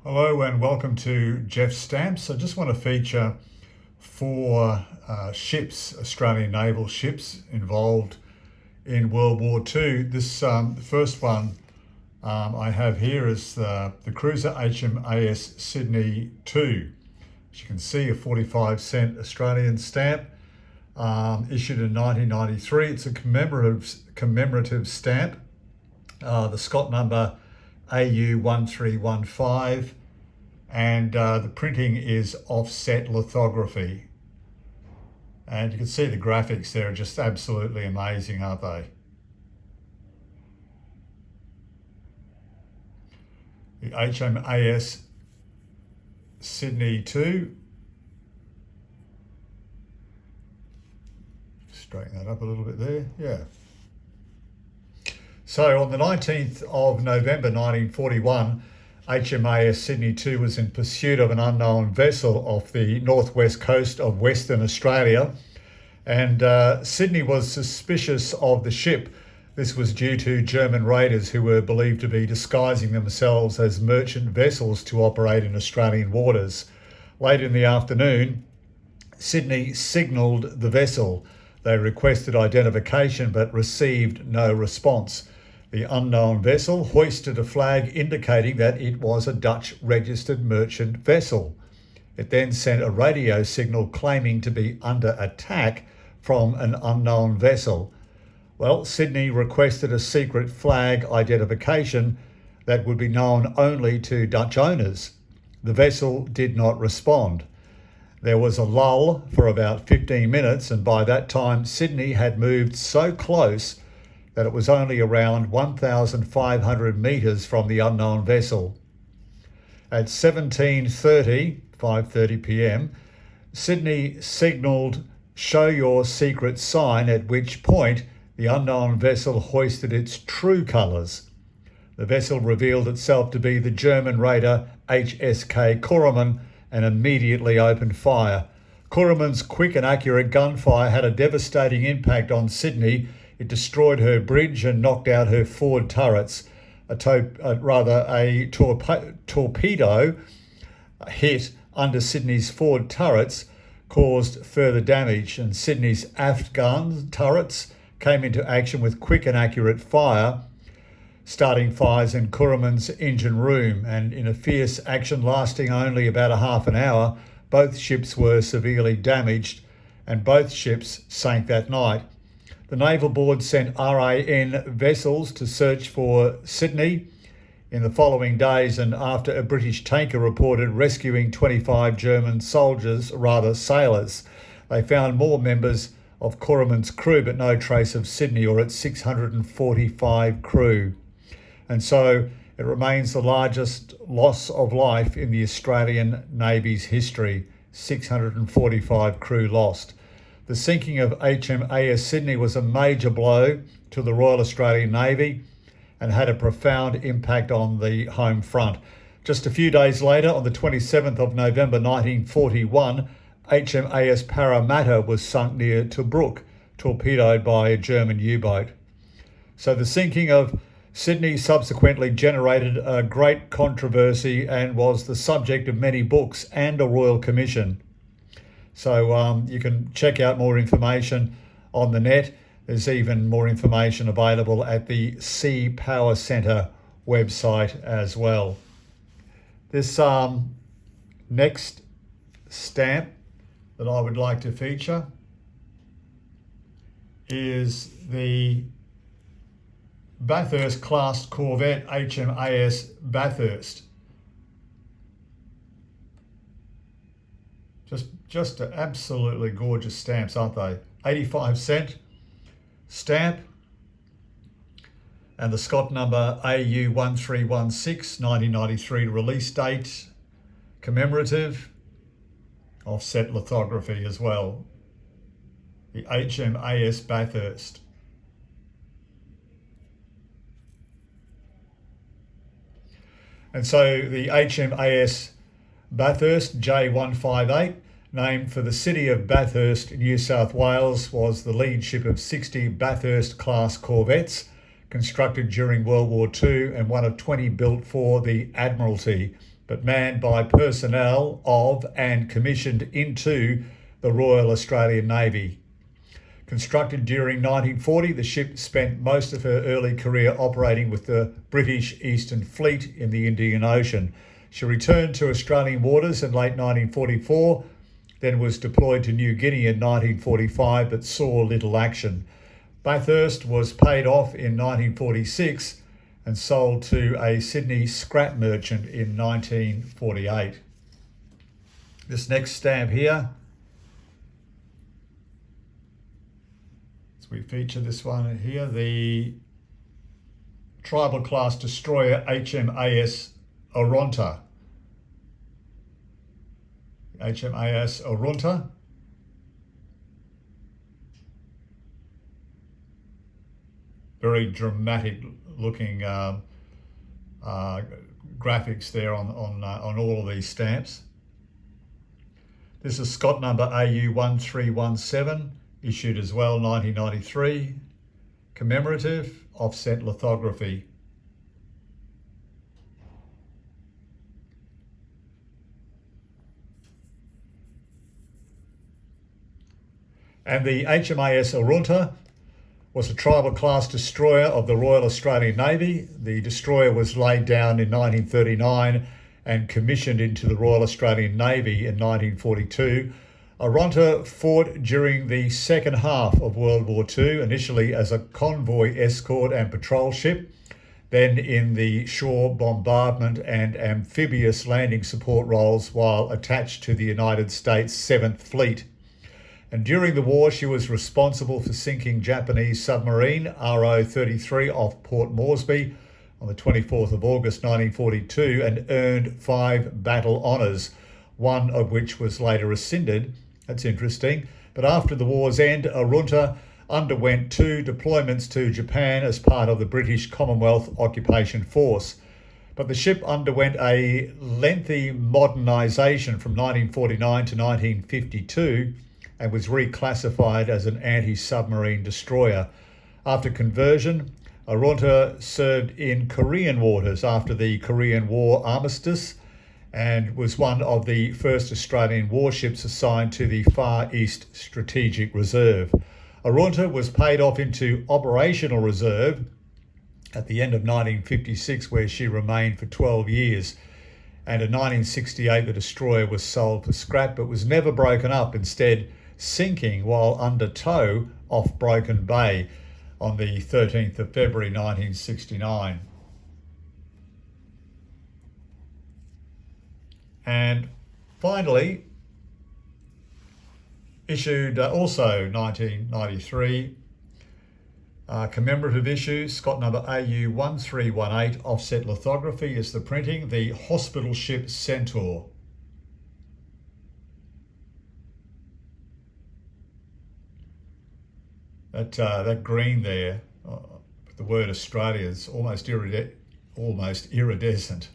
Hello and welcome to Jeff Stamps. I just want to feature four ships, Australian naval ships involved in World War II. This first one I have here is the cruiser HMAS Sydney 2. As you can see, a 45-cent Australian stamp issued in 1993. It's a commemorative stamp. The Scott number AU1315, and the printing is offset lithography. And you can see the graphics there are just absolutely amazing, aren't they? The HMAS Sydney 2. Straighten that up a little bit there, yeah. So on the 19th of November 1941, HMAS Sydney 2 was in pursuit of an unknown vessel off the northwest coast of Western Australia, and Sydney was suspicious of the ship. This was due to German raiders who were believed to be disguising themselves as merchant vessels to operate in Australian waters. Late in the afternoon, Sydney signalled the vessel. They requested identification but received no response. The unknown vessel hoisted a flag indicating that it was a Dutch registered merchant vessel. It then sent a radio signal claiming to be under attack from an unknown vessel. Well, Sydney requested a secret flag identification that would be known only to Dutch owners. The vessel did not respond. There was a lull for about 15 minutes, and by that time Sydney had moved so close that it was only around 1,500 metres from the unknown vessel. At 5:30 p.m, Sydney signalled, "Show your secret sign," at which point the unknown vessel hoisted its true colours. The vessel revealed itself to be the German raider HSK Kuruman and immediately opened fire. Kuruman's quick and accurate gunfire had a devastating impact on Sydney. It destroyed her bridge and knocked out her forward turrets. A torpedo hit under Sydney's forward turrets caused further damage, and Sydney's aft gun turrets came into action with quick and accurate fire, starting fires in Kuruman's engine room, and in a fierce action lasting only about a half an hour, both ships were severely damaged and both ships sank that night. The Naval Board sent RAN vessels to search for Sydney in the following days, and after a British tanker reported rescuing 25 German sailors, they found more members of Kuruman's crew but no trace of Sydney or its 645 crew. And so it remains the largest loss of life in the Australian Navy's history, 645 crew lost. The sinking of HMAS Sydney was a major blow to the Royal Australian Navy and had a profound impact on the home front. Just a few days later, on the 27th of November 1941, HMAS Parramatta was sunk near Tobruk, torpedoed by a German U-boat. So the sinking of Sydney subsequently generated a great controversy and was the subject of many books and a Royal Commission. So you can check out more information on the net. There's even more information available at the Sea Power Centre website as well. This next stamp that I would like to feature is the Bathurst class corvette HMAS Bathurst. Just absolutely gorgeous stamps, aren't they? 85-cent stamp, and the Scott number AU1316, 1993 release date, commemorative, offset lithography as well. The HMAS Bathurst. And so the HMAS Bathurst J158, named for the city of Bathurst, New South Wales, was the lead ship of 60 Bathurst-class corvettes constructed during World War II and one of 20 built for the Admiralty. but manned by personnel of and commissioned into the Royal Australian Navy. Constructed during 1940, the ship spent most of her early career operating with the British Eastern Fleet in the Indian Ocean. She returned to Australian waters in late 1944, then was deployed to New Guinea in 1945 but saw little action. Bathurst was paid off in 1946 and sold to a Sydney scrap merchant in 1948. This next stamp here, so we feature this one here, the tribal class destroyer HMAS Oronta. HMAS Oronta. Very dramatic looking graphics there on all of these stamps. This is Scott number AU 1317, issued as well 1993. Commemorative, offset lithography. And the HMAS Oronta was a tribal class destroyer of the Royal Australian Navy. The destroyer was laid down in 1939 and commissioned into the Royal Australian Navy in 1942. Oronta fought during the second half of World War II, initially as a convoy escort and patrol ship, then in the shore bombardment and amphibious landing support roles while attached to the United States 7th Fleet. And during the war, she was responsible for sinking Japanese submarine RO-33 off Port Moresby on the 24th of August 1942 and earned 5 battle honours, one of which was later rescinded. That's interesting. But after the war's end, Oronta underwent 2 deployments to Japan as part of the British Commonwealth Occupation Force. But the ship underwent a lengthy modernisation from 1949 to 1952 and was reclassified as an anti-submarine destroyer. After conversion, Oronta served in Korean waters after the Korean War armistice and was one of the first Australian warships assigned to the Far East Strategic Reserve. Oronta was paid off into operational reserve at the end of 1956, where she remained for 12 years. And in 1968, the destroyer was sold for scrap but was never broken up, instead sinking while under tow off Broken Bay on the 13th of February 1969. And finally, issued also 1993, commemorative issue, Scott number AU 1318, offset lithography is the printing, the hospital ship Centaur. That green there, the word Australia is almost iridescent.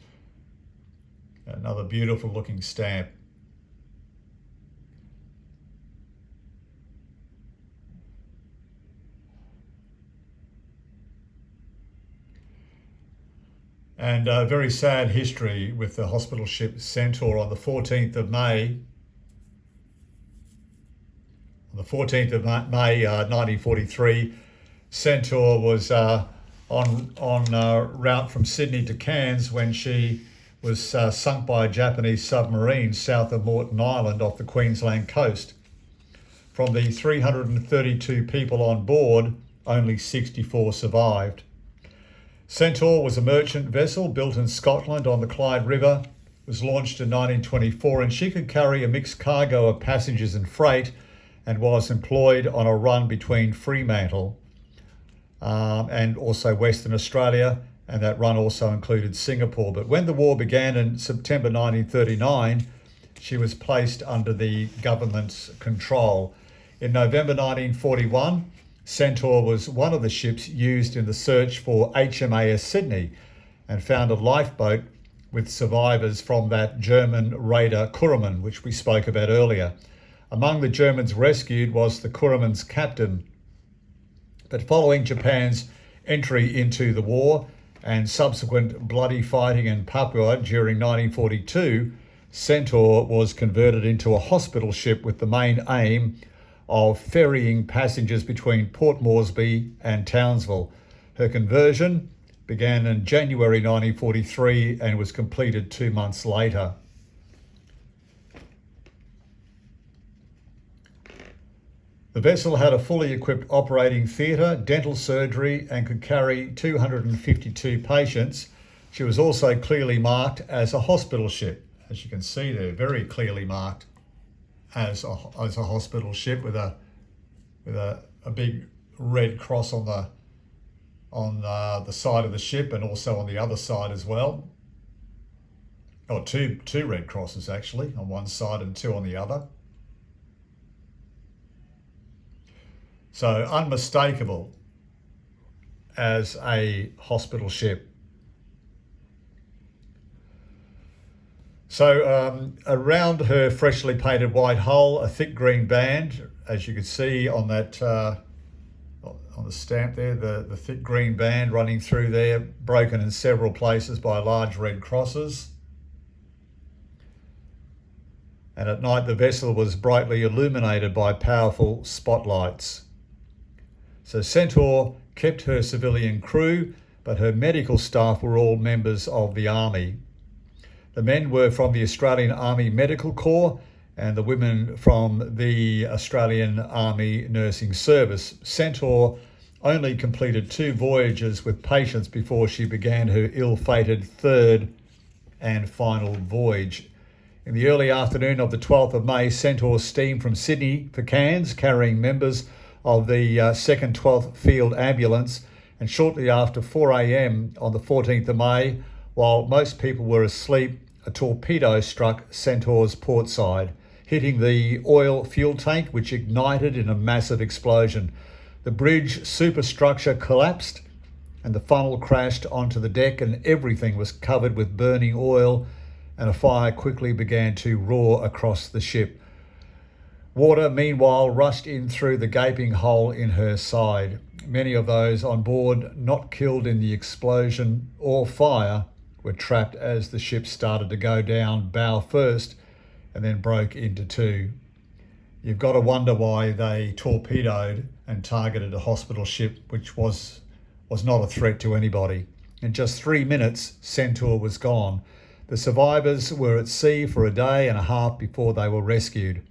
Another beautiful looking stamp. And a very sad history with the hospital ship Centaur on the 14th of May. On the 14th of May 1943, Centaur was on route from Sydney to Cairns when she was sunk by a Japanese submarine south of Moreton Island off the Queensland coast. From the 332 people on board, only 64 survived. Centaur was a merchant vessel built in Scotland on the Clyde River, was launched in 1924, and she could carry a mixed cargo of passengers and freight, and was employed on a run between Fremantle and also Western Australia, and that run also included Singapore. But when the war began in September 1939, she was placed under the government's control. In November 1941, Centaur was one of the ships used in the search for HMAS Sydney and found a lifeboat with survivors from that German raider Kurraman, which we spoke about earlier. Among the Germans rescued was the Kurraman's captain. But following Japan's entry into the war, and subsequent bloody fighting in Papua during 1942, Centaur was converted into a hospital ship with the main aim of ferrying passengers between Port Moresby and Townsville. Her conversion began in January 1943 and was completed 2 months later. The vessel had a fully equipped operating theatre, dental surgery, and could carry 252 patients. She was also clearly marked as a hospital ship. As you can see there, very clearly marked as a hospital ship with a big red cross on the side of the ship, and also on the other side as well. Or two red crosses actually, on one side and two on the other. So unmistakable as a hospital ship. So around her freshly painted white hull, a thick green band, as you can see on that on the stamp there, the thick green band running through there, broken in several places by large red crosses. And at night the vessel was brightly illuminated by powerful spotlights. So Centaur kept her civilian crew, but her medical staff were all members of the Army. The men were from the Australian Army Medical Corps and the women from the Australian Army Nursing Service. Centaur only completed 2 voyages with patients before she began her ill-fated third and final voyage. In the early afternoon of the 12th of May, Centaur steamed from Sydney for Cairns, carrying members of the 2nd 12th Field Ambulance, and shortly after 4 a.m. on the 14th of May, while most people were asleep, a torpedo struck Centaur's port side, hitting the oil fuel tank, which ignited in a massive explosion. The bridge superstructure collapsed and the funnel crashed onto the deck, and everything was covered with burning oil, and a fire quickly began to roar across the ship. Water, meanwhile, rushed in through the gaping hole in her side. Many of those on board not killed in the explosion or fire were trapped as the ship started to go down bow first and then broke into 2. You've got to wonder why they torpedoed and targeted a hospital ship which was not a threat to anybody. In just 3 minutes, Centaur was gone. The survivors were at sea for a day and a half before they were rescued.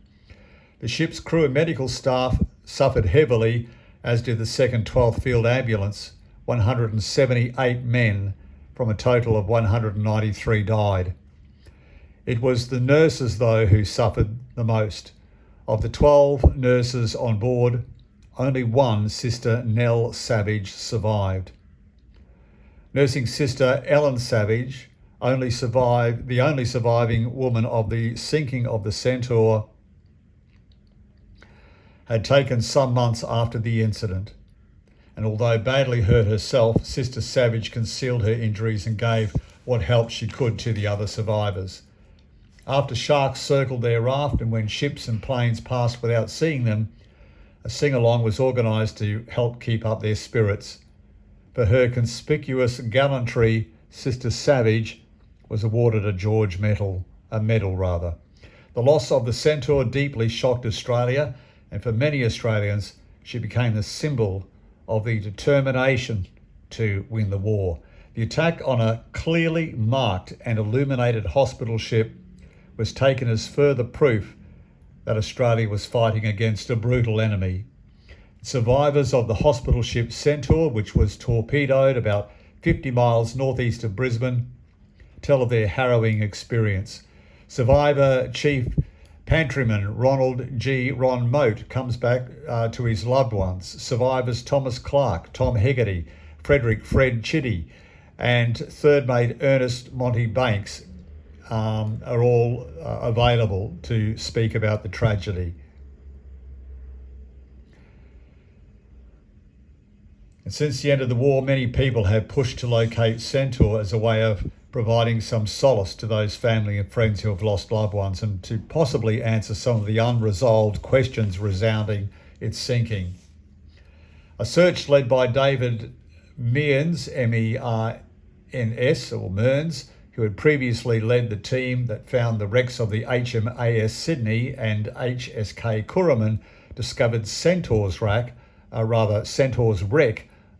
The ship's crew and medical staff suffered heavily, as did the 2nd 12th Field Ambulance. 178 men from a total of 193 died. It was the nurses, though, who suffered the most. Of the 12 nurses on board, only one, Sister Nell Savage, survived. Nursing Sister Ellen Savage, the only surviving woman of the sinking of the Centaur, had taken some months after the incident. And although badly hurt herself, Sister Savage concealed her injuries and gave what help she could to the other survivors. After sharks circled their raft and when ships and planes passed without seeing them, a sing-along was organised to help keep up their spirits. For her conspicuous gallantry, Sister Savage was awarded a medal. The loss of the Centaur deeply shocked Australia, and for many Australians, she became the symbol of the determination to win the war. The attack on a clearly marked and illuminated hospital ship was taken as further proof that Australia was fighting against a brutal enemy. Survivors of the hospital ship Centaur, which was torpedoed about 50 miles northeast of Brisbane, tell of their harrowing experience. Survivor Chief Pantryman Ronald G. Ron Moat comes back to his loved ones. Survivors Thomas Clark, Tom Hegarty, Frederick Fred Chitty, and third mate Ernest Monty Banks are all available to speak about the tragedy. And since the end of the war, many people have pushed to locate Centaur as a way of providing some solace to those family and friends who have lost loved ones, and to possibly answer some of the unresolved questions resounding its sinking. A search led by David Mearns, MNS or Mearns, who had previously led the team that found the wrecks of the HMAS Sydney and HSK Kuraman, discovered Centaur's wreck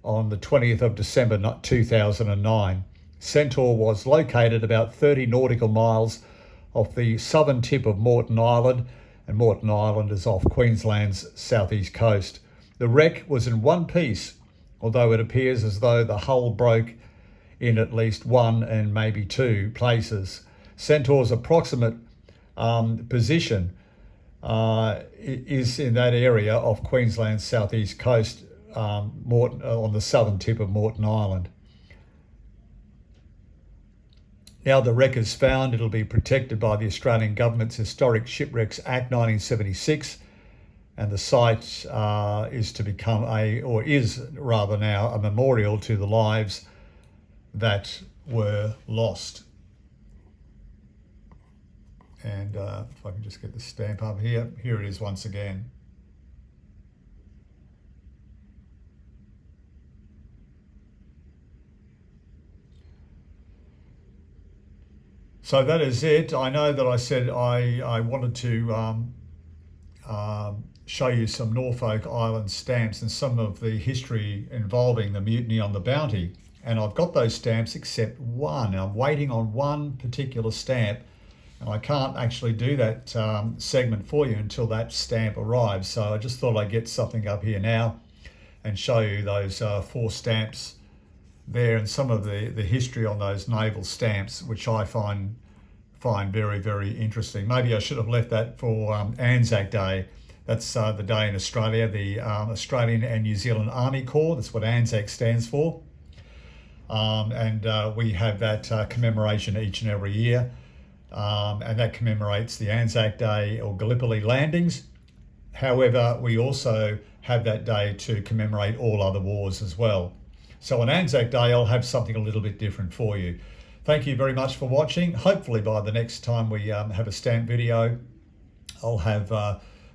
on the 20th of December 2009. Centaur was located about 30 nautical miles off the southern tip of Moreton Island, and Moreton Island is off Queensland's southeast coast. The wreck was in one piece, although it appears as though the hull broke in at least one and maybe two places. Centaur's approximate position is in that area off Queensland's southeast coast, on the southern tip of Moreton Island. Now the wreck is found, it'll be protected by the Australian Government's Historic Shipwrecks Act 1976, and the site is to become now a memorial to the lives that were lost. And if I can just get the stamp up here it is once again. So that is it. I know that I said I wanted to show you some Norfolk Island stamps and some of the history involving the mutiny on the Bounty. And I've got those stamps except one. I'm waiting on one particular stamp, and I can't actually do that segment for you until that stamp arrives. So I just thought I'd get something up here now and show you those 4 stamps there and some of the history on those naval stamps, which I find very, very interesting. Maybe I should have left that for Anzac Day. That's the day in Australia, the Australian and New Zealand Army Corps. That's what Anzac stands for. And we have that commemoration each and every year. And that commemorates the Anzac Day or Gallipoli landings. However, we also have that day to commemorate all other wars as well. So on Anzac Day, I'll have something a little bit different for you. Thank you very much for watching. Hopefully by the next time we have a stamp video, I'll have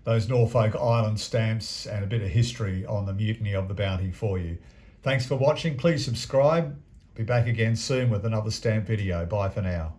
those Norfolk Island stamps and a bit of history on the mutiny of the Bounty for you. Thanks for watching. Please subscribe. Be back again soon with another stamp video. Bye for now.